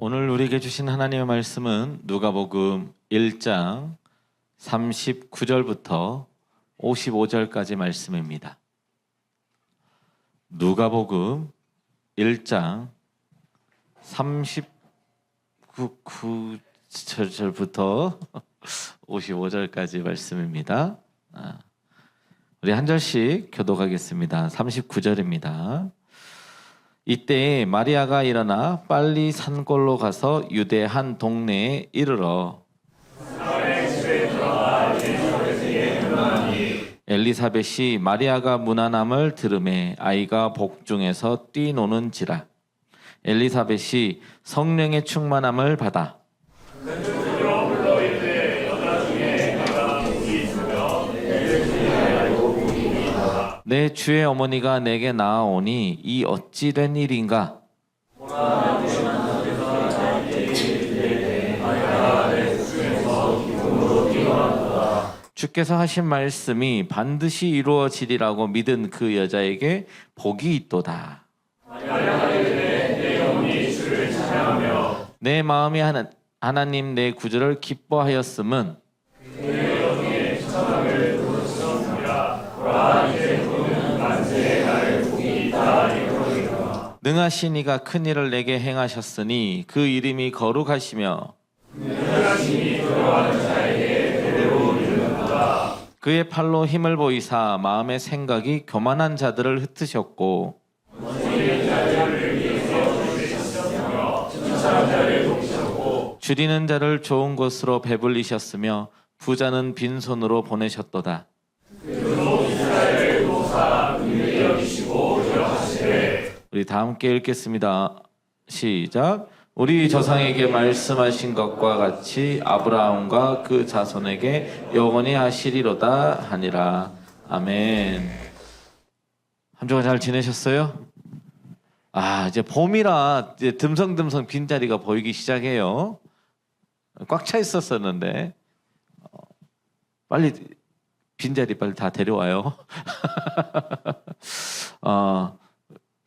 오늘 우리에게 주신 하나님의 말씀은 누가복음 1장 39절부터 55절까지 말씀입니다. 누가복음 1장 39절부터 55절까지 말씀입니다. 우리 한 절씩 교독하겠습니다. 39절입니다. 이때 마리아가 일어나 빨리 산골로 가서 유대 한 동네에 이르러 엘리사벳이 마리아가 문안함을 들으매 아이가 복중에서 뛰노는지라. 엘리사벳이 성령의 충만함을 받아 내 주의 어머니가 내게 나아오니 이 어찌 된 일인가? 주께서 하신 말씀이 반드시 이루어지리라고 믿은 그 여자에게 복이 있도다. 내 마음이 하나님 내 구주를 기뻐하였음은 능하신 이가 큰 일을 내게 행하셨으니 그 이름이 거룩하시며 그의 팔로 힘을 보이사 마음의 생각이 교만한 자들을 흩으셨고 줄이는 자를 좋은 곳으로 배불리셨으며 부자는 빈손으로 보내셨도다. 우리 다 함께 읽겠습니다. 시작. 우리 조상에게 말씀하신 것과 같이 아브라함과 그 자손에게 영원히 하시리로다 하니라. 아멘. 한 주간 잘 지내셨어요? 이제 봄이라 이제 듬성듬성 빈자리가 보이기 시작해요. 꽉 차 있었었는데 빨리 빈자리 빨리 다 데려와요.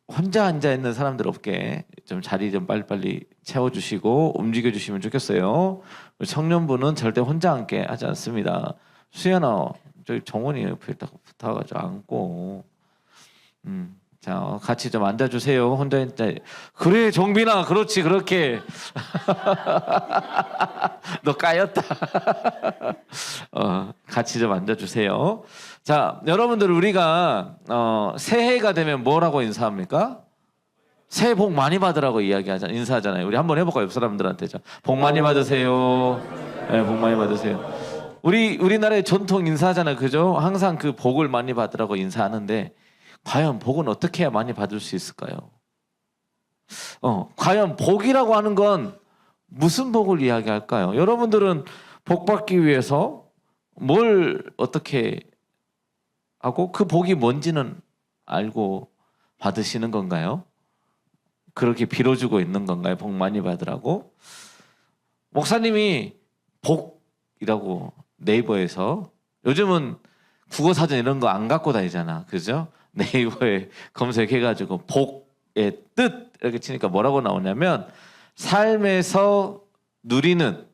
혼자 앉아있는 사람들 없게 좀 자리 좀 빨리빨리 채워주시고 움직여주시면 좋겠어요. 청년부는 절대 혼자 앉게 하지 않습니다. 수연아, 저기 정원이 옆에 붙어가지고 앉고 자, 같이 좀 앉아주세요. 혼자 앉아. 그래, 정빈아, 그렇지, 그렇게. 너 까였다. 같이 좀 앉아주세요. 자, 여러분들 우리가 새해가 되면 뭐라고 인사합니까? 새해 복 많이 받으라고 인사하잖아요. 우리 한번 해볼까요? 옆 사람들한테. 복 많이 받으세요. 네, 복 많이 받으세요. 우리나라의 전통 인사하잖아요. 그죠? 항상 그 복을 많이 받으라고 인사하는데 과연 복은 어떻게 해야 많이 받을 수 있을까요? 과연 복이라고 하는 건 무슨 복을 이야기할까요? 여러분들은 복 받기 위해서 뭘 어떻게 하고 그 복이 뭔지는 알고 받으시는 건가요? 그렇게 빌어주고 있는 건가요? 복 많이 받으라고? 목사님이 복이라고 네이버에서 요즘은 국어사전 이런 거 안 갖고 다니잖아. 그죠? 네이버에 검색해가지고 복의 뜻 이렇게 치니까 뭐라고 나오냐면 삶에서 누리는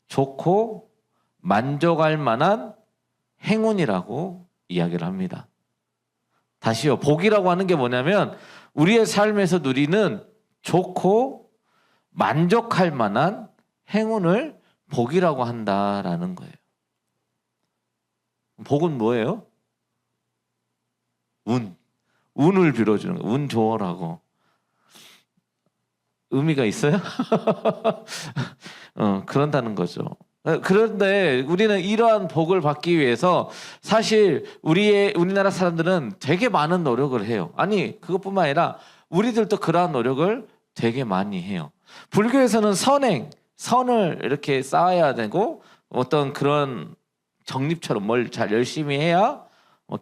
좋고 만족할 만한 행운이라고 이야기를 합니다. 다시요. 복이라고 하는 게 뭐냐면 우리의 삶에서 누리는 좋고 만족할 만한 행운을 복이라고 한다라는 거예요. 복은 뭐예요? 운을 빌어주는 거예요. 운 좋으라고. 의미가 있어요? 그런다는 거죠. 그런데 우리는 이러한 복을 받기 위해서 사실 우리나라 사람들은 되게 많은 노력을 해요. 아니, 그것뿐만 아니라 우리들도 그러한 노력을 되게 많이 해요. 불교에서는 선을 이렇게 쌓아야 되고 어떤 그런 정립처럼 뭘 잘 열심히 해야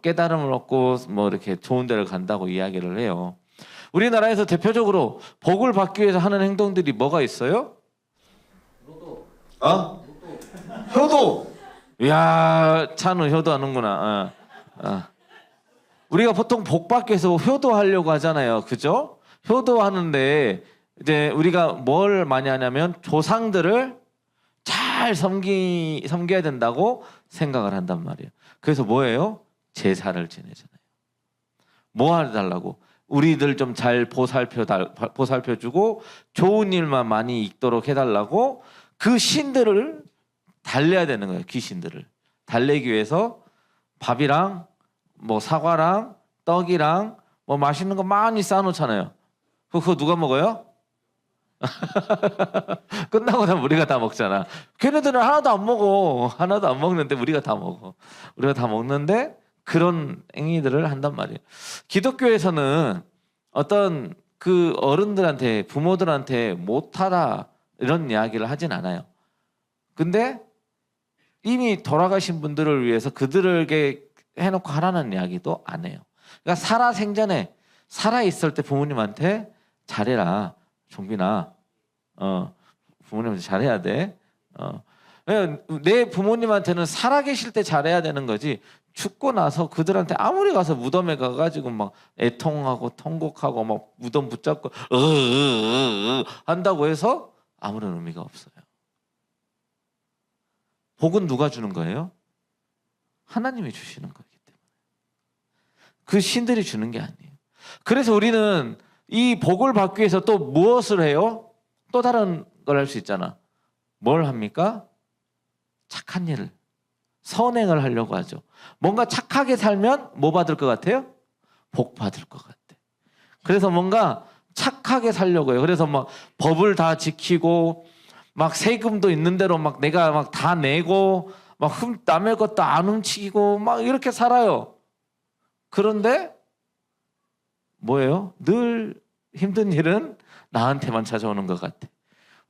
깨달음을 얻고 이렇게 좋은 데를 간다고 이야기를 해요. 우리나라에서 대표적으로 복을 받기 위해서 하는 행동들이 뭐가 있어요? 효도. 이야, 차는 효도하는구나. 우리가 보통 복 받기 위해서 효도하려고 하잖아요. 그죠? 효도하는데 이제 우리가 뭘 많이 하냐면 조상들을 잘 섬겨야 된다고 생각을 한단 말이에요. 그래서 뭐예요? 제사를 지내잖아요. 뭐 해달라고? 우리들 좀 잘 보살펴주고 좋은 일만 많이 있도록 해달라고 그 신들을 달래야 되는 거예요. 귀신들을 달래기 위해서 밥이랑 뭐 사과랑 떡이랑 뭐 맛있는 거 많이 쌓아놓잖아요. 그거 누가 먹어요? 끝나고 나면 우리가 다 먹잖아. 걔네들은 하나도 안 먹어. 하나도 안 먹는데 우리가 다 먹어. 우리가 다 먹는데 그런 행위들을 한단 말이에요. 기독교에서는 어떤 그 어른들한테 부모들한테 못하다 이런 이야기를 하진 않아요. 근데 이미 돌아가신 분들을 위해서 그들에게 해놓고 하라는 이야기도 안 해요. 그러니까 살아생전에 살아있을 때 부모님한테 잘해라. 종빈아, 부모님한테 잘해야 돼. 내 부모님한테는 살아계실 때 잘해야 되는 거지. 죽고 나서 그들한테 아무리 가서 무덤에 가가지고 막 애통하고 통곡하고 막 무덤 붙잡고 한다고 해서 아무런 의미가 없어요. 복은 누가 주는 거예요? 하나님이 주시는 거기 때문에. 그 신들이 주는 게 아니에요. 그래서 우리는 이 복을 받기 위해서 또 무엇을 해요? 또 다른 걸 할 수 있잖아. 뭘 합니까? 착한 일을, 선행을 하려고 하죠. 뭔가 착하게 살면 뭐 받을 것 같아요? 복 받을 것 같아. 그래서 뭔가 착하게 살려고 해요. 그래서 막 법을 다 지키고 막 세금도 있는 대로 막 내가 막 다 내고 막 남의 것도 안 훔치고 막 이렇게 살아요. 그런데 뭐예요? 늘 힘든 일은 나한테만 찾아오는 것 같아.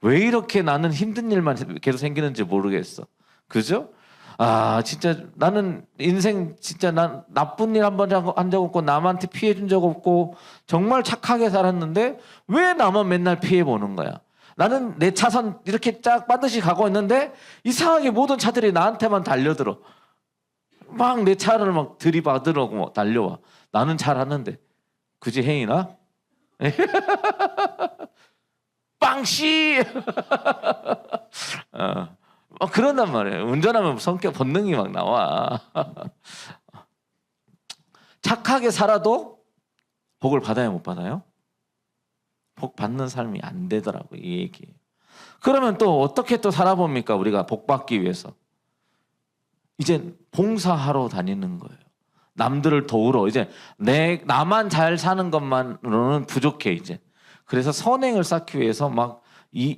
왜 이렇게 나는 힘든 일만 계속 생기는지 모르겠어. 그죠? 아, 진짜 나는 인생 진짜 난 나쁜 일 한 번 한 적 없고 남한테 피해 준 적 없고 정말 착하게 살았는데 왜 나만 맨날 피해 보는 거야? 나는 내 차선 이렇게 쫙 반드시 가고 있는데 이상하게 모든 차들이 나한테만 달려들어. 막 내 차를 막 들이받으려고 막 달려와. 나는 잘하는데. 그지 혜인아? 빵씨! 그런단 말이에요. 운전하면 성격 본능이 막 나와. 착하게 살아도 복을 받아야 못 받아요? 복 받는 삶이 안 되더라고요. 이 얘기예요. 그러면 또 어떻게 또 살아봅니까? 우리가 복 받기 위해서. 이제 봉사하러 다니는 거예요. 남들을 도우러. 이제 나만 잘 사는 것만으로는 부족해 이제. 그래서 선행을 쌓기 위해서 막 이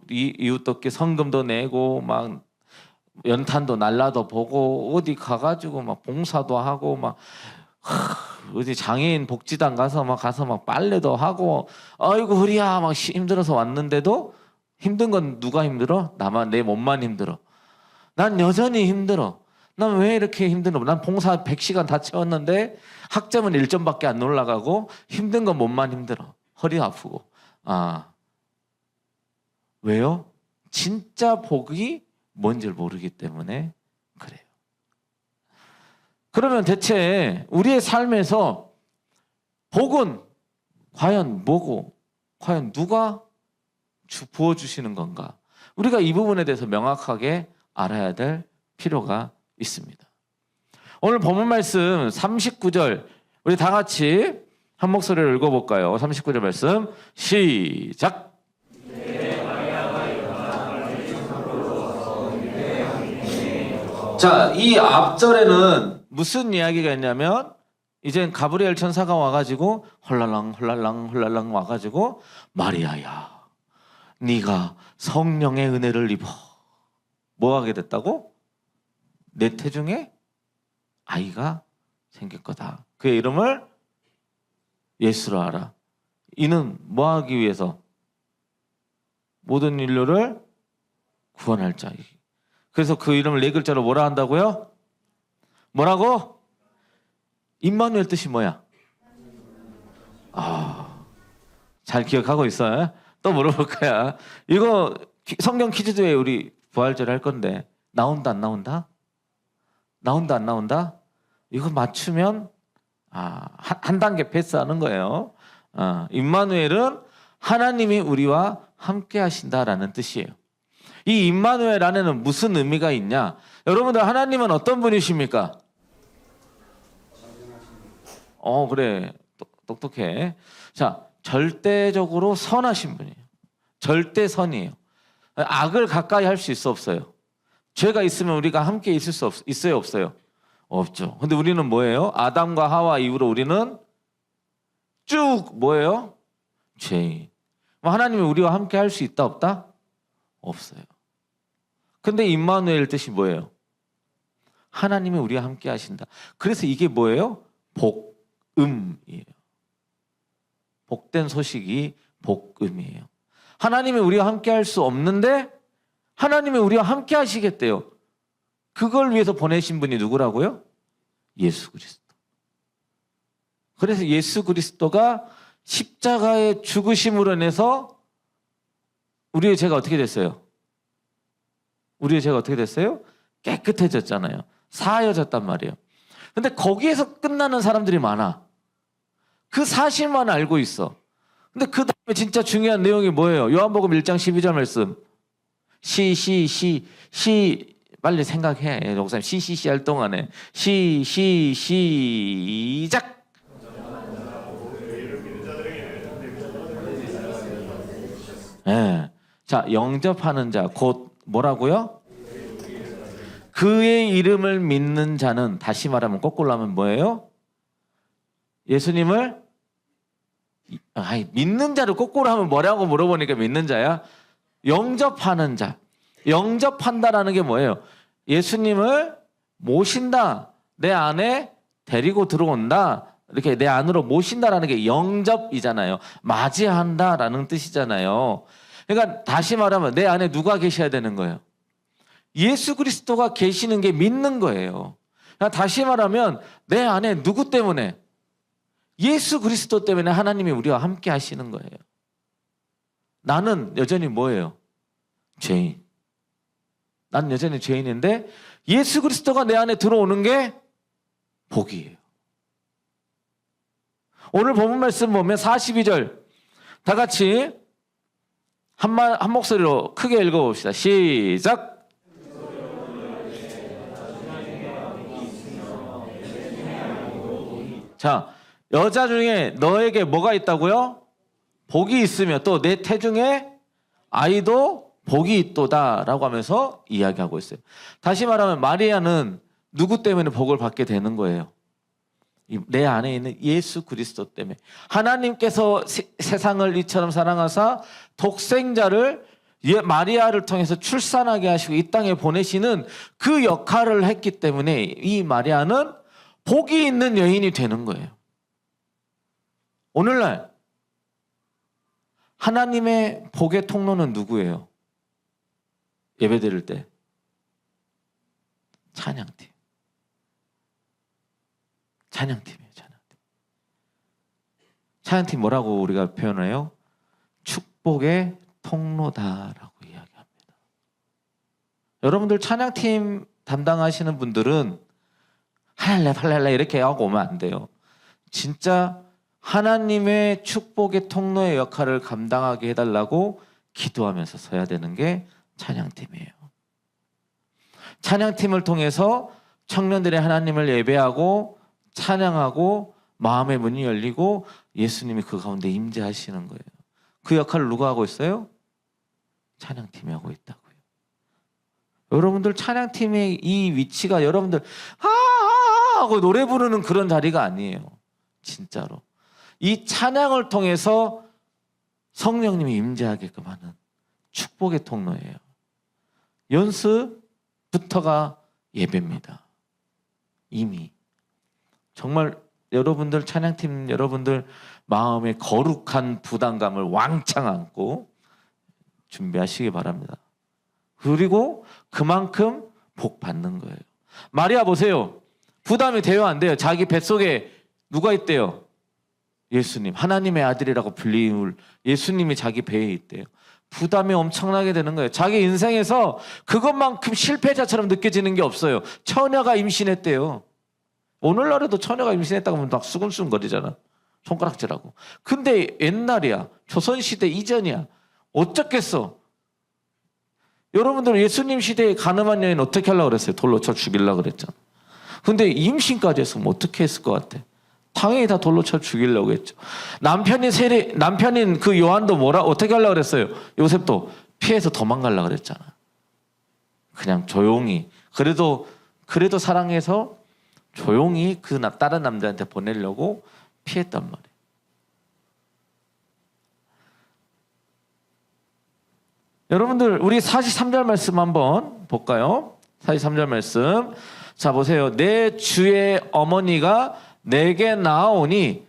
이웃돕게 성금도 내고 막 연탄도 날라도 보고 어디 가가지고 막 봉사도 하고 막 어디 장애인 복지단 가서 막 빨래도 하고 아이고 허리야 막 힘들어서 왔는데도 힘든 건 누가 힘들어? 나만 내 몸만 힘들어. 난 여전히 힘들어. 난 왜 이렇게 힘들어? 난 봉사 100시간 다 채웠는데 학점은 1점밖에 안 올라가고 힘든 건 몸만 힘들어. 허리 아프고. 왜요? 진짜 복이 뭔지를 모르기 때문에 그래요. 그러면 대체 우리의 삶에서 복은 과연 뭐고 과연 누가 부어주시는 건가? 우리가 이 부분에 대해서 명확하게 알아야 될 필요가 있습니다. 오늘 본문 말씀 39절 우리 다 같이 한 목소리로 읽어볼까요? 39절 말씀 시작. 자, 이 앞절에는 무슨 이야기가 있냐면 이제 가브리엘 천사가 와가지고 헐랄랑 와가지고 마리아야 네가 성령의 은혜를 입어 뭐 하게 됐다고? 내 태중에 아이가 생길 거다. 그의 이름을 예수로 하라. 이는 뭐 하기 위해서? 모든 인류를 구원할 자. 그래서 그 이름을 네 글자로 뭐라 한다고요? 뭐라고? 임마누엘 뜻이 뭐야? 잘 기억하고 있어요? 또 물어볼 거야. 이거 성경 퀴즈도에 우리 부활절 할 건데 나온다 안 나온다? 나온다 안 나온다? 이거 맞추면 한 단계 패스하는 거예요. 임마누엘은 하나님이 우리와 함께 하신다라는 뜻이에요. 이 임마누엘 안에는 무슨 의미가 있냐? 여러분들, 하나님은 어떤 분이십니까? 그래. 똑똑해. 자, 절대적으로 선하신 분이에요. 절대 선이에요. 악을 가까이 할 수 있어, 없어요? 죄가 있으면 우리가 함께 있을 수 있어요, 없어요? 없죠. 근데 우리는 뭐예요? 아담과 하와 이후로 우리는 쭉 뭐예요? 죄인. 하나님이 우리와 함께 할 수 있다, 없다? 없어요. 근데 임마누엘 뜻이 뭐예요? 하나님이 우리와 함께 하신다. 그래서 이게 뭐예요? 복음이에요. 복된 소식이 복음이에요. 하나님이 우리와 함께 할 수 없는데 하나님이 우리와 함께 하시겠대요. 그걸 위해서 보내신 분이 누구라고요? 예수 그리스도. 그래서 예수 그리스도가 십자가의 죽으심으로 인해서 우리의 죄가 어떻게 됐어요? 우리의 죄가 어떻게 됐어요? 깨끗해졌잖아요. 사하여졌단 말이에요. 근데 거기에서 끝나는 사람들이 많아. 그 사실만 알고 있어. 근데 그 다음에 진짜 중요한 내용이 뭐예요? 요한복음 1장 12절 말씀. 빨리 생각해. 목사님 시시시 할 동안에 시작. 네. 자, 영접하는 자 곧 뭐라고요? 그의 이름을 믿는 자는, 다시 말하면 거꾸로 하면 뭐예요? 예수님을 믿는 자를 거꾸로 하면 뭐라고 물어보니까 믿는 자야? 영접하는 자. 영접한다라는 게 뭐예요? 예수님을 모신다. 내 안에 데리고 들어온다. 이렇게 내 안으로 모신다라는 게 영접이잖아요. 맞이한다라는 뜻이잖아요. 그러니까 다시 말하면 내 안에 누가 계셔야 되는 거예요? 예수 그리스도가 계시는 게 믿는 거예요. 그러니까 다시 말하면 내 안에 누구 때문에? 예수 그리스도 때문에 하나님이 우리와 함께 하시는 거예요. 나는 여전히 뭐예요? 죄인. 난 여전히 죄인인데 예수 그리스도가 내 안에 들어오는 게 복이에요. 오늘 본문 말씀 보면 42절 다 같이 한 목소리로 크게 읽어봅시다. 시작. 자, 여자 중에 너에게 뭐가 있다고요? 복이 있으며 또 내 태중에 아이도 복이 있도다 라고 하면서 이야기하고 있어요. 다시 말하면 마리아는 누구 때문에 복을 받게 되는 거예요? 내 안에 있는 예수 그리스도 때문에. 하나님께서 세상을 이처럼 사랑하사 독생자를 마리아를 통해서 출산하게 하시고 이 땅에 보내시는 그 역할을 했기 때문에 이 마리아는 복이 있는 여인이 되는 거예요. 오늘날 하나님의 복의 통로는 누구예요? 예배 드릴 때 찬양팀. 찬양팀이에요. 찬양팀 뭐라고 우리가 표현해요? 축복의 통로다라고 이야기합니다. 여러분들 찬양팀 담당하시는 분들은 할렐루야 이렇게 하고 오면 안 돼요. 진짜 하나님의 축복의 통로의 역할을 감당하게 해달라고 기도하면서 서야 되는 게 찬양팀이에요. 찬양팀을 통해서 청년들의 하나님을 예배하고 찬양하고 마음의 문이 열리고 예수님이 그 가운데 임재하시는 거예요. 그 역할을 누가 하고 있어요? 찬양팀이 하고 있다고요. 여러분들 찬양팀의 이 위치가 여러분들 하고 노래 부르는 그런 자리가 아니에요. 진짜로. 이 찬양을 통해서 성령님이 임재하게끔 하는 축복의 통로예요. 연습부터가 예배입니다. 이미. 정말 여러분들 찬양팀 여러분들 마음에 거룩한 부담감을 왕창 안고 준비하시기 바랍니다. 그리고 그만큼 복 받는 거예요. 마리아 보세요. 부담이 돼요, 안 돼요? 자기 뱃속에 누가 있대요? 예수님, 하나님의 아들이라고 불리울 예수님이 자기 배에 있대요. 부담이 엄청나게 되는 거예요. 자기 인생에서 그것만큼 실패자처럼 느껴지는 게 없어요. 처녀가 임신했대요. 오늘날에도 처녀가 임신했다고 하면 막 수근수근거리잖아. 손가락질하고. 근데 옛날이야. 조선시대 이전이야. 어쩌겠어. 여러분들 예수님 시대에 가늠한 여인 어떻게 하려고 그랬어요? 돌로 쳐 죽이려고 그랬잖아. 근데 임신까지 했으면 어떻게 했을 것 같아? 당연히 다 돌로 쳐 죽이려고 했죠. 남편인 그 요한도 어떻게 하려고 그랬어요? 요셉도 피해서 도망가려고 그랬잖아. 그냥 조용히. 그래도 사랑해서 조용히 다른 남자한테 보내려고 피했단 말이에요. 여러분들 우리 43절 말씀 한번 볼까요? 43절 말씀. 자 보세요. 내 주의 어머니가 내게 나오니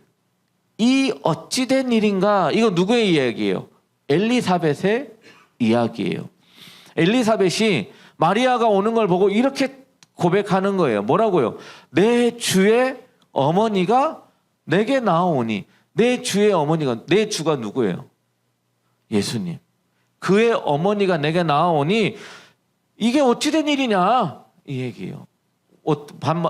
이 어찌된 일인가? 이거 누구의 이야기예요? 엘리사벳의 이야기예요. 엘리사벳이 마리아가 오는 걸 보고 이렇게 고백하는 거예요. 뭐라고요? 내 주의 어머니가 내게 나오니. 내 주의 어머니가, 내 주가 누구예요? 예수님. 그의 어머니가 내게 나오니 이게 어찌된 일이냐? 이 얘기예요.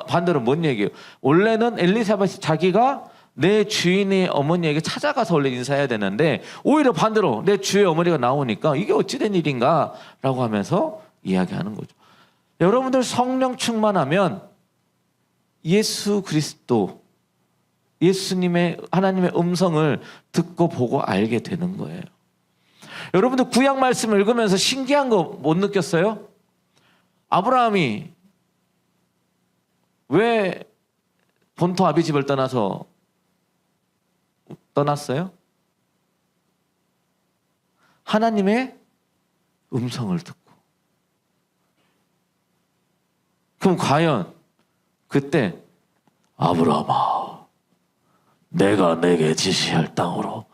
반대로 뭔 얘기예요? 원래는 엘리사벳이 자기가 내 주인의 어머니에게 찾아가서 원래 인사해야 되는데 오히려 반대로 내 주의 어머니가 나오니까 이게 어찌된 일인가? 라고 하면서 이야기하는 거죠. 여러분들 성령 충만하면 예수 그리스도, 예수님의 하나님의 음성을 듣고 보고 알게 되는 거예요. 여러분들 구약 말씀을 읽으면서 신기한 거 못 느꼈어요? 아브라함이 왜 본토 아비집을 떠났어요? 하나님의 음성을 듣고. 그럼 과연 그때 아브라함아 내가 내게 지시할 땅으로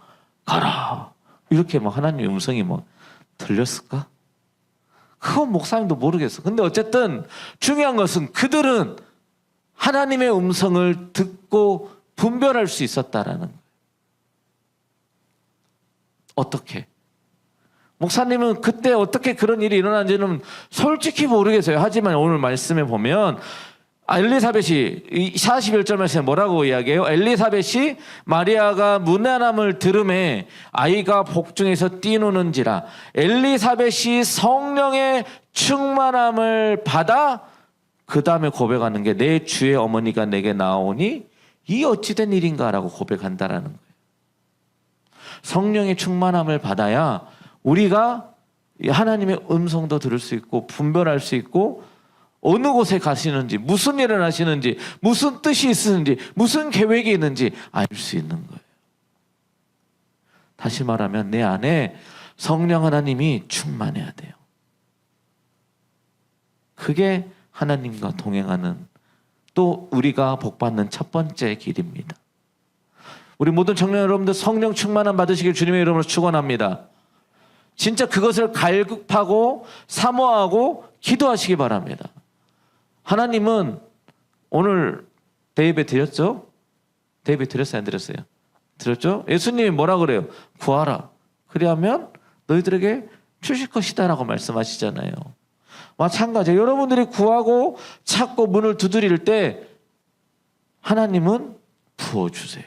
가라 이렇게 막 하나님의 음성이 막 들렸을까? 그건 목사님도 모르겠어. 근데 어쨌든 중요한 것은 그들은 하나님의 음성을 듣고 분별할 수 있었다라는 거예요. 어떻게? 목사님은 그때 어떻게 그런 일이 일어난지는 솔직히 모르겠어요. 하지만 오늘 말씀에 보면 엘리사벳이 41절 말씀에 뭐라고 이야기해요? 엘리사벳이 마리아가 무난함을 들음에 아이가 복중에서 뛰노는지라. 엘리사벳이 성령의 충만함을 받아 그 다음에 고백하는 게 내 주의 어머니가 내게 나오니 이 어찌된 일인가 라고 고백한다라는 거예요. 성령의 충만함을 받아야 우리가 하나님의 음성도 들을 수 있고 분별할 수 있고 어느 곳에 가시는지 무슨 일을 하시는지 무슨 뜻이 있는지 무슨 계획이 있는지 알 수 있는 거예요. 다시 말하면 내 안에 성령 하나님이 충만해야 돼요. 그게 하나님과 동행하는 또 우리가 복받는 첫 번째 길입니다. 우리 모든 청년 여러분들 성령 충만함 받으시길 주님의 이름으로 축원합니다. 진짜 그것을 갈급하고 사모하고 기도하시기 바랍니다. 하나님은 오늘 대예배 드렸죠? 대예배 드렸어요? 안 드렸어요? 드렸죠? 예수님이 뭐라 그래요? 구하라. 그리하면 너희들에게 주실 것이다 라고 말씀하시잖아요. 마찬가지예요. 여러분들이 구하고 찾고 문을 두드릴 때 하나님은 부어주세요.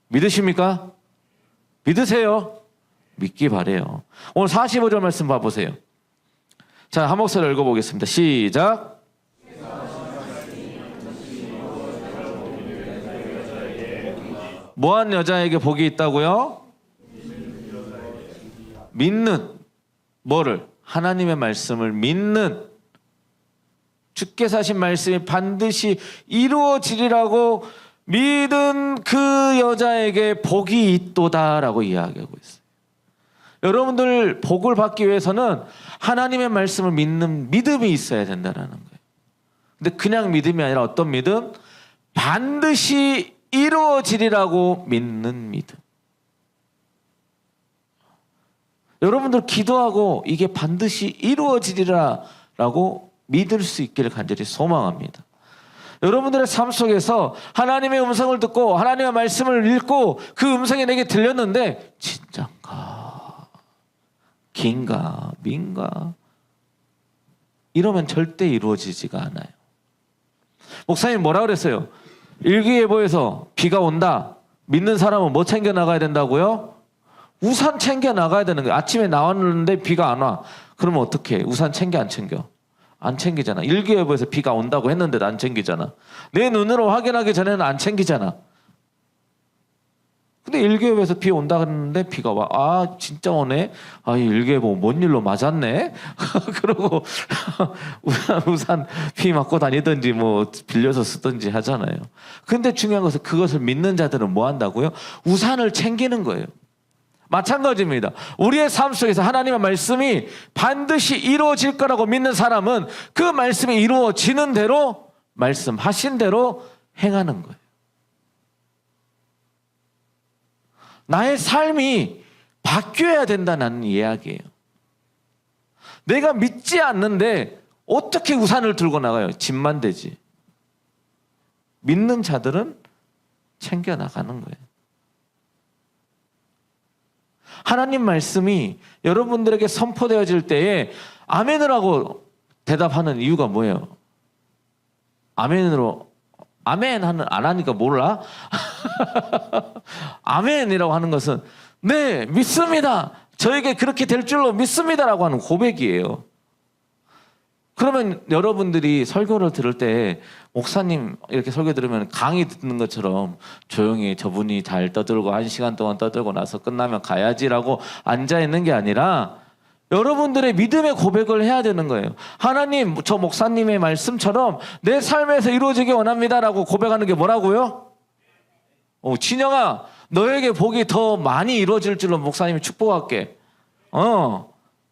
믿으십니까? 믿으세요. 믿기 바래요. 오늘 45절 말씀 봐보세요. 자, 한 목소리로 읽어보겠습니다. 시작. 뭐한 여자에게 복이 있다고요? 믿는 뭐를? 하나님의 말씀을 믿는 주께서 하신 말씀이 반드시 이루어지리라고 믿은 그 여자에게 복이 있도다라고 이야기하고 있어요. 여러분들 복을 받기 위해서는 하나님의 말씀을 믿는 믿음이 있어야 된다는 거예요. 근데 그냥 믿음이 아니라 어떤 믿음? 반드시 이루어지리라고 믿는 믿음. 여러분들 기도하고 이게 반드시 이루어지리라라고 믿을 수 있기를 간절히 소망합니다. 여러분들의 삶 속에서 하나님의 음성을 듣고 하나님의 말씀을 읽고 그 음성이 내게 들렸는데 진짠가 긴가 민가 이러면 절대 이루어지지가 않아요. 목사님 뭐라 그랬어요? 일기예보에서 비가 온다. 믿는 사람은 뭐 챙겨 나가야 된다고요? 우산 챙겨 나가야 되는 거예요. 아침에 나왔는데 비가 안 와. 그러면 어떡해? 우산 챙겨 안 챙겨? 안 챙기잖아. 일기예보에서 비가 온다고 했는데도 안 챙기잖아. 내 눈으로 확인하기 전에는 안 챙기잖아. 근데 일기예보에서 비 온다 그랬는데 비가 와. 아 진짜 오네. 아 일기예보 뭔 일로 맞았네. 그러고 우산 비 맞고 다니든지 뭐 빌려서 쓰든지 하잖아요. 근데 중요한 것은 그것을 믿는 자들은 뭐 한다고요? 우산을 챙기는 거예요. 마찬가지입니다. 우리의 삶 속에서 하나님의 말씀이 반드시 이루어질 거라고 믿는 사람은 그 말씀이 이루어지는 대로 말씀하신 대로 행하는 거예요. 나의 삶이 바뀌어야 된다는 이야기예요. 내가 믿지 않는데 어떻게 우산을 들고 나가요? 짐만 되지. 믿는 자들은 챙겨 나가는 거예요. 하나님 말씀이 여러분들에게 선포되어질 때에 아멘을 하고 대답하는 이유가 뭐예요? 아멘으로 아멘 안 하니까 몰라? 아멘이라고 하는 것은 네 믿습니다. 저에게 그렇게 될 줄로 믿습니다라고 하는 고백이에요. 그러면 여러분들이 설교를 들을 때 목사님 이렇게 설교 들으면 강의 듣는 것처럼 조용히 저분이 잘 떠들고 1시간 동안 떠들고 나서 끝나면 가야지라고 앉아있는 게 아니라 여러분들의 믿음의 고백을 해야 되는 거예요. 하나님, 저 목사님의 말씀처럼 내 삶에서 이루어지기 원합니다라고 고백하는 게 뭐라고요? 진영아, 너에게 복이 더 많이 이루어질 줄로 목사님이 축복할게.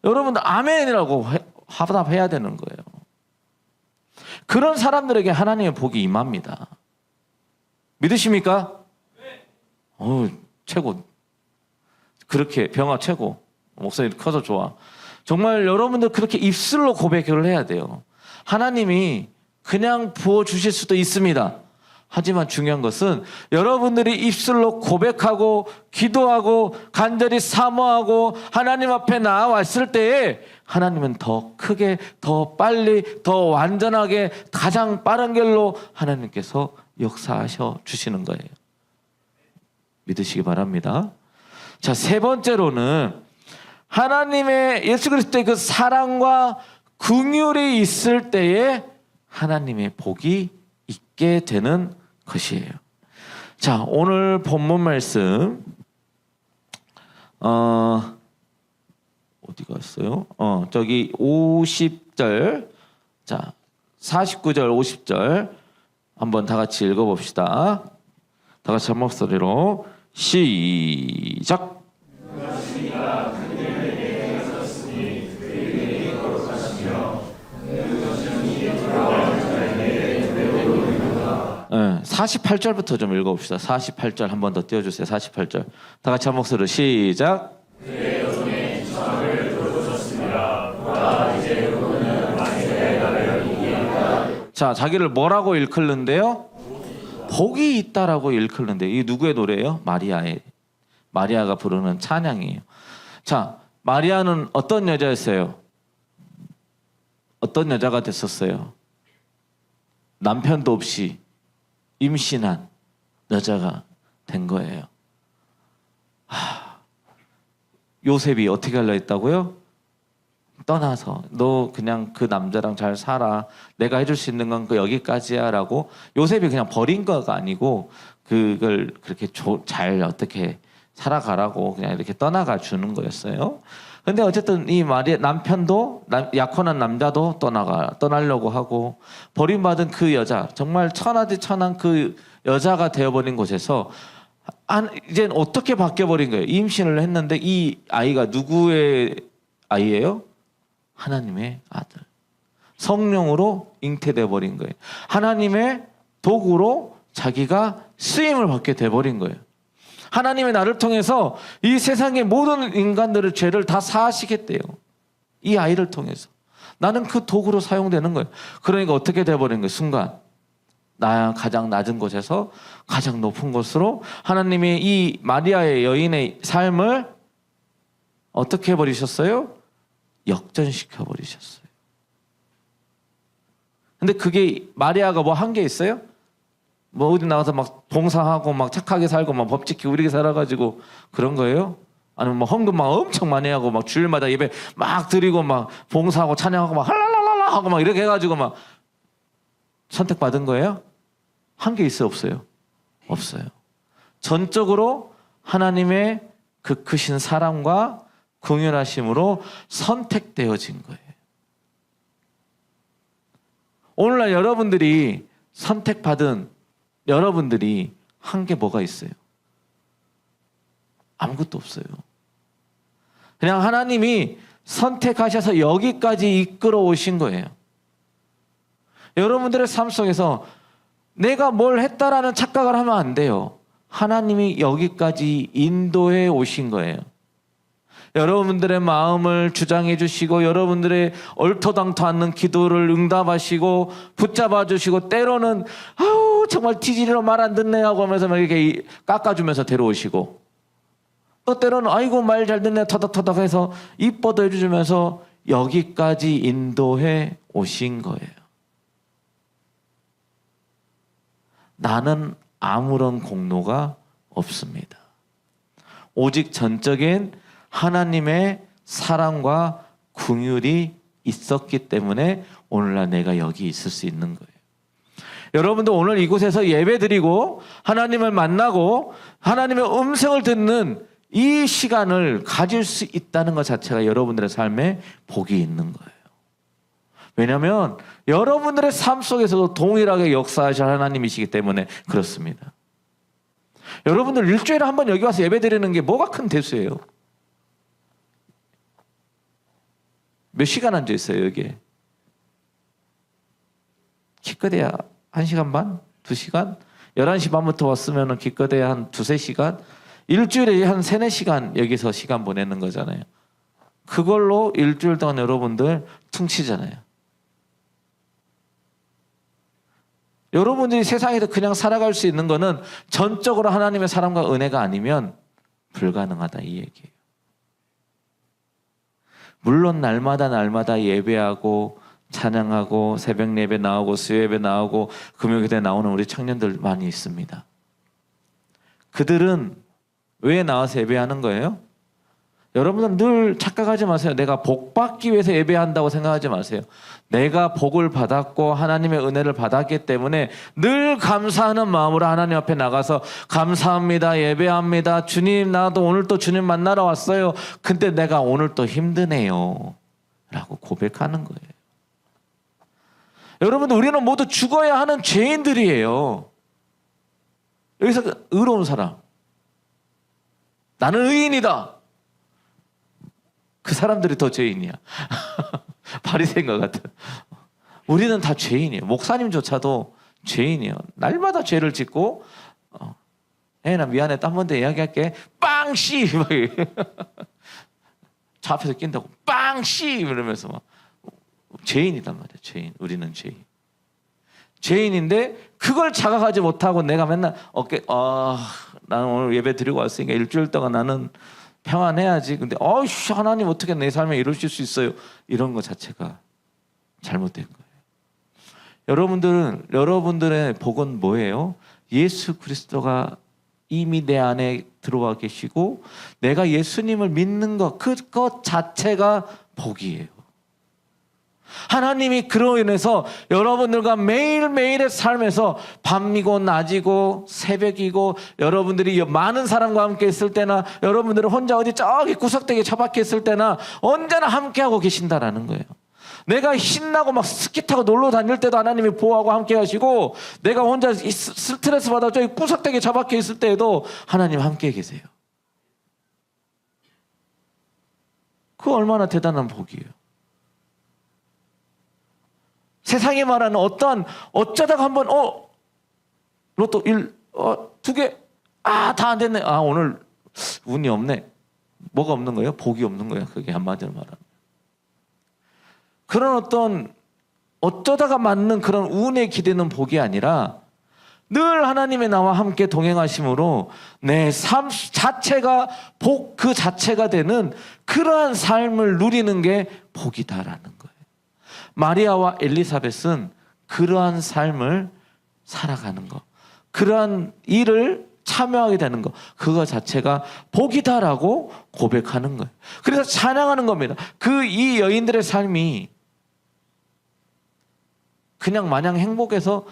여러분들 아멘이라고 화답해야 되는 거예요. 그런 사람들에게 하나님의 복이 임합니다. 믿으십니까? 최고. 그렇게 병아 최고. 목소리 커서 좋아. 정말 여러분들 그렇게 입술로 고백을 해야 돼요. 하나님이 그냥 부어주실 수도 있습니다. 하지만 중요한 것은 여러분들이 입술로 고백하고 기도하고 간절히 사모하고 하나님 앞에 나아왔을 때에 하나님은 더 크게 더 빨리 더 완전하게 가장 빠른 길로 하나님께서 역사하셔 주시는 거예요. 믿으시기 바랍니다. 자, 세 번째로는 하나님의 예수 그리스도의 그 사랑과 긍휼이 있을 때에 하나님의 복이 있게 되는 것이에요. 자, 오늘 본문 말씀 어디 갔어요? 저기 50절, 자 49절 50절 한번 다 같이 읽어봅시다. 다 같이 한 목소리로 시작. 네, 48절부터 좀 읽어봅시다. 48절 한 번 더 띄워주세요. 48절 다 같이 한 목소리로 시작. 자, 자기를 뭐라고 일컫는데요? 복이 있다라고 일컫는데 이게 누구의 노래예요? 마리아가 부르는 찬양이에요. 자, 마리아는 어떤 여자였어요? 어떤 여자가 됐었어요? 남편도 없이 임신한 여자가 된 거예요. 요셉이 어떻게 하려 했다고요? 떠나서 너 그냥 그 남자랑 잘 살아. 내가 해줄 수 있는 건 그 여기까지야 라고 요셉이 그냥 버린 거가 아니고 그걸 그렇게 잘 어떻게 살아가라고 그냥 이렇게 떠나가 주는 거였어요. 근데 어쨌든 이 말이 남편도 약혼한 남자도 떠나려고 하고 버림받은 그 여자 정말 천하디 천한 그 여자가 되어버린 곳에서 이제 어떻게 바뀌어버린 거예요? 임신을 했는데 이 아이가 누구의 아이예요? 하나님의 아들. 성령으로 잉태돼 버린 거예요. 하나님의 도구로 자기가 쓰임을 받게 돼 버린 거예요. 하나님의 나를 통해서 이 세상의 모든 인간들의 죄를 다 사하시겠대요. 이 아이를 통해서. 나는 그 도구로 사용되는 거예요. 그러니까 어떻게 돼버린 거예요? 순간. 나 가장 낮은 곳에서 가장 높은 곳으로 하나님이 이 마리아의 여인의 삶을 어떻게 해버리셨어요? 역전시켜 버리셨어요. 근데 그게 마리아가 뭐 한 게 있어요? 뭐 어디 나가서 막 봉사하고 막 착하게 살고 막 법 지키고 이렇게 살아가지고 그런 거예요? 아니면 뭐 헌금 막 엄청 많이 하고 막 주일마다 예배 막 드리고 막 봉사하고 찬양하고 막 할랄랄랄라 하고 막 이렇게 해가지고 막 선택받은 거예요? 한 게 있어요, 없어요? 없어요. 전적으로 하나님의 그 크신 사랑과 긍휼하심으로 선택되어진 거예요. 오늘날 여러분들이 선택받은 여러분들이 한 게 뭐가 있어요? 아무것도 없어요. 그냥 하나님이 선택하셔서 여기까지 이끌어 오신 거예요. 여러분들의 삶 속에서 내가 뭘 했다라는 착각을 하면 안 돼요. 하나님이 여기까지 인도해 오신 거예요. 여러분들의 마음을 주장해 주시고 여러분들의 얼토당토 않는 기도를 응답하시고 붙잡아 주시고 때로는 아우 정말 티지리로 말 안 듣네 하고 하면서 막 이렇게 깎아주면서 데려오시고 또 때로는 아이고 말 잘 듣네 터덕터덕 해서 이뻐도 해주면서 여기까지 인도해 오신 거예요. 나는 아무런 공로가 없습니다. 오직 전적인 하나님의 사랑과 긍휼이 있었기 때문에 오늘날 내가 여기 있을 수 있는 거예요. 여러분도 오늘 이곳에서 예배드리고 하나님을 만나고 하나님의 음성을 듣는 이 시간을 가질 수 있다는 것 자체가 여러분들의 삶에 복이 있는 거예요. 왜냐하면 여러분들의 삶 속에서도 동일하게 역사하실 하나님이시기 때문에 그렇습니다. 여러분들 일주일에 한 번 여기 와서 예배드리는 게 뭐가 큰 대수예요? 몇 시간 앉아 있어요 여기에? 기껏해야 1시간 반? 2시간? 11시 반부터 왔으면 기껏해야 한 2-3시간? 일주일에 한 3-4시간 여기서 시간 보내는 거잖아요. 그걸로 일주일 동안 여러분들 퉁치잖아요. 여러분들이 세상에서 그냥 살아갈 수 있는 거는 전적으로 하나님의 사랑과 은혜가 아니면 불가능하다 이 얘기예요. 물론 날마다 예배하고 찬양하고 새벽 예배 나오고 수요 예배 나오고 금요 기도에 나오는 우리 청년들 많이 있습니다. 그들은 왜 나와서 예배하는 거예요? 여러분들은 늘 착각하지 마세요. 내가 복 받기 위해서 예배한다고 생각하지 마세요. 내가 복을 받았고 하나님의 은혜를 받았기 때문에 늘 감사하는 마음으로 하나님 앞에 나가서 감사합니다. 예배합니다. 주님 나도 오늘 또 주님 만나러 왔어요. 근데 내가 오늘 또 힘드네요. 라고 고백하는 거예요. 여러분들 우리는 모두 죽어야 하는 죄인들이에요. 여기서 의로운 사람. 나는 의인이다. 그 사람들이 더 죄인이야. 바리새인 것 같아. 우리는 다 죄인이에요. 목사님조차도 죄인이에요. 날마다 죄를 짓고 나 미안해 또 한 번 더 이야기할게. 빵씨 저 앞에서 낀다고 빵씨 이러면서 막 죄인이단 말이야. 죄인. 우리는 죄인. 죄인인데 그걸 자각하지 못하고 내가 맨날 나는 오늘 예배 드리고 왔으니까 일주일 동안 나는 평안해야지. 근데 하나님 어떻게 내 삶에 이루실 수 있어요? 이런 것 자체가 잘못된 거예요. 여러분들의 복은 뭐예요? 예수 그리스도가 이미 내 안에 들어와 계시고 내가 예수님을 믿는 것 그것 자체가 복이에요. 하나님이 그로 인해서 여러분들과 매일매일의 삶에서 밤이고 낮이고 새벽이고 여러분들이 많은 사람과 함께 있을 때나 여러분들은 혼자 어디 저기 구석대기에 처박혀 있을 때나 언제나 함께하고 계신다라는 거예요. 내가 신나고 막 스키 타고 놀러 다닐 때도 하나님이 보호하고 함께 하시고 내가 혼자 스트레스 받아 저기 구석대기에 처박혀 있을 때에도 하나님 함께 계세요. 그 얼마나 대단한 복이에요. 세상이 말하는 어쩌다가 한번 로또 2개 다 안 됐네. 오늘 운이 없네. 뭐가 없는 거예요? 복이 없는 거예요. 그게 한마디로 말하면. 그런 어쩌다가 맞는 그런 운에 기대는 복이 아니라 늘 하나님의 나와 함께 동행하심으로 내 삶 자체가 복 그 자체가 되는 그러한 삶을 누리는 게 복이다라는 거예요. 마리아와 엘리사벳은 그러한 삶을 살아가는 것. 그러한 일을 참여하게 되는 것, 그거 자체가 복이다라고 고백하는 거예요. 그래서 찬양하는 겁니다. 이 여인들의 삶이 그냥 마냥 행복해서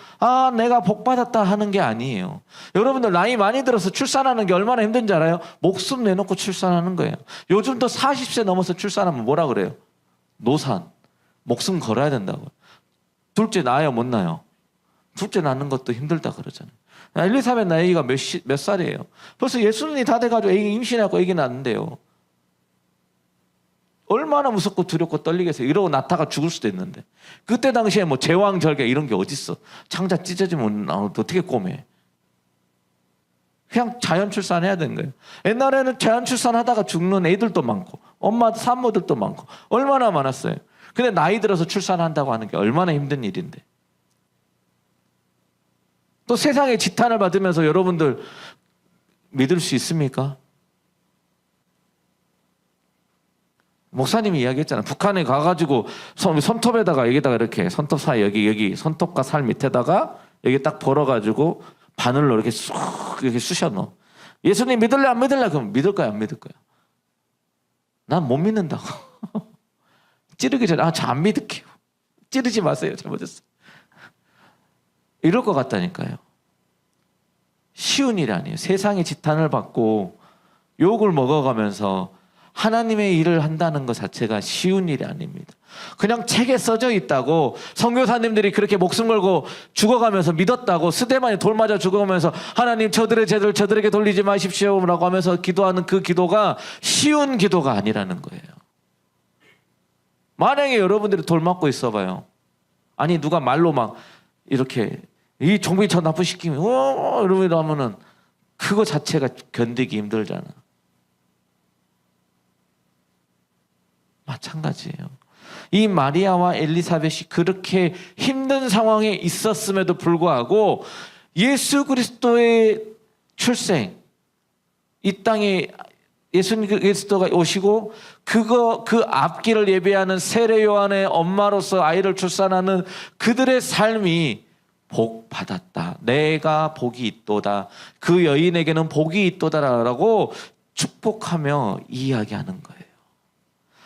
내가 복 받았다 하는 게 아니에요. 여러분들 나이 많이 들어서 출산하는 게 얼마나 힘든지 알아요? 목숨 내놓고 출산하는 거예요. 요즘도 40세 넘어서 출산하면 뭐라 그래요? 노산. 목숨 걸어야 된다고. 둘째 낳아요, 못 낳아요? 둘째 낳는 것도 힘들다 그러잖아요. 엘리사벳 나이가 몇 살이에요? 벌써 예수님이 다 돼가지고 애기 임신하고 애기 낳는데요. 얼마나 무섭고 두렵고 떨리겠어요. 이러고 낳다가 죽을 수도 있는데. 그때 당시에 뭐 제왕절개 이런 게 어딨어. 창자 찢어지면 어떻게 꼬매. 그냥 자연 출산해야 되는 거예요. 옛날에는 자연 출산하다가 죽는 애들도 많고 엄마 산모들도 많고 얼마나 많았어요. 근데 나이 들어서 출산한다고 하는 게 얼마나 힘든 일인데. 또 세상의 지탄을 받으면서 여러분들 믿을 수 있습니까? 목사님이 이야기했잖아요. 북한에 가가지고 손톱에다가 여기다가 이렇게 손톱 사이 여기 손톱과 살 밑에다가 여기 딱 벌어가지고 바늘로 이렇게 쑥 이렇게 쑤셔 넣어. 예수님 믿을래 안 믿을래? 그럼 믿을 거야 안 믿을 거야? 난 못 믿는다고. 찌르기 전에 저 안 믿을게요. 찌르지 마세요. 잘못했어. 이럴 것 같다니까요. 쉬운 일이 아니에요. 세상의 지탄을 받고 욕을 먹어가면서 하나님의 일을 한다는 것 자체가 쉬운 일이 아닙니다. 그냥 책에 써져 있다고 선교사님들이 그렇게 목숨 걸고 죽어가면서 믿었다고 스데반이 돌 맞아 죽어가면서 하나님 저들의 죄를 저들에게 돌리지 마십시오 라고 하면서 기도하는 그 기도가 쉬운 기도가 아니라는 거예요. 만약에 여러분들이 돌 맞고 있어봐요. 아니 누가 말로 막 이렇게 이 종비 저 나쁜 시키면 이러면은 그거 자체가 견디기 힘들잖아. 마찬가지예요. 이 마리아와 엘리사벳이 그렇게 힘든 상황에 있었음에도 불구하고 예수 그리스도의 출생, 이 땅에 예수 그리스도가 오시고 그 앞길을 예비하는 세례 요한의 엄마로서 아이를 출산하는 그들의 삶이 복 받았다. 내가 복이 있도다. 그 여인에게는 복이 있도다라고 축복하며 이야기하는 거예요.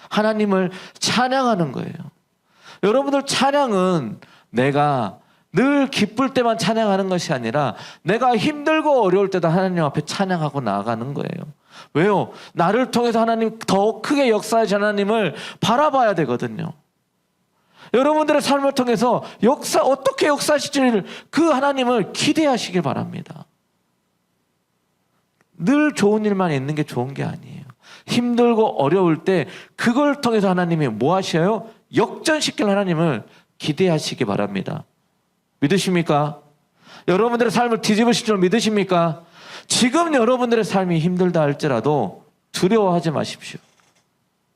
하나님을 찬양하는 거예요. 여러분들 찬양은 내가 늘 기쁠 때만 찬양하는 것이 아니라 내가 힘들고 어려울 때도 하나님 앞에 찬양하고 나아가는 거예요. 왜요? 나를 통해서 하나님 더 크게 역사하신 하나님을 바라봐야 되거든요. 여러분들의 삶을 통해서 어떻게 역사하실지를 그 하나님을 기대하시길 바랍니다. 늘 좋은 일만 있는 게 좋은 게 아니에요. 힘들고 어려울 때 그걸 통해서 하나님이 뭐 하셔요? 역전시킬 하나님을 기대하시기 바랍니다. 믿으십니까? 여러분들의 삶을 뒤집으실 줄 믿으십니까? 지금 여러분들의 삶이 힘들다 할지라도 두려워하지 마십시오.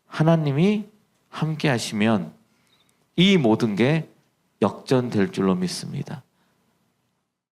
하나님이 함께 하시면 이 모든 게 역전될 줄로 믿습니다.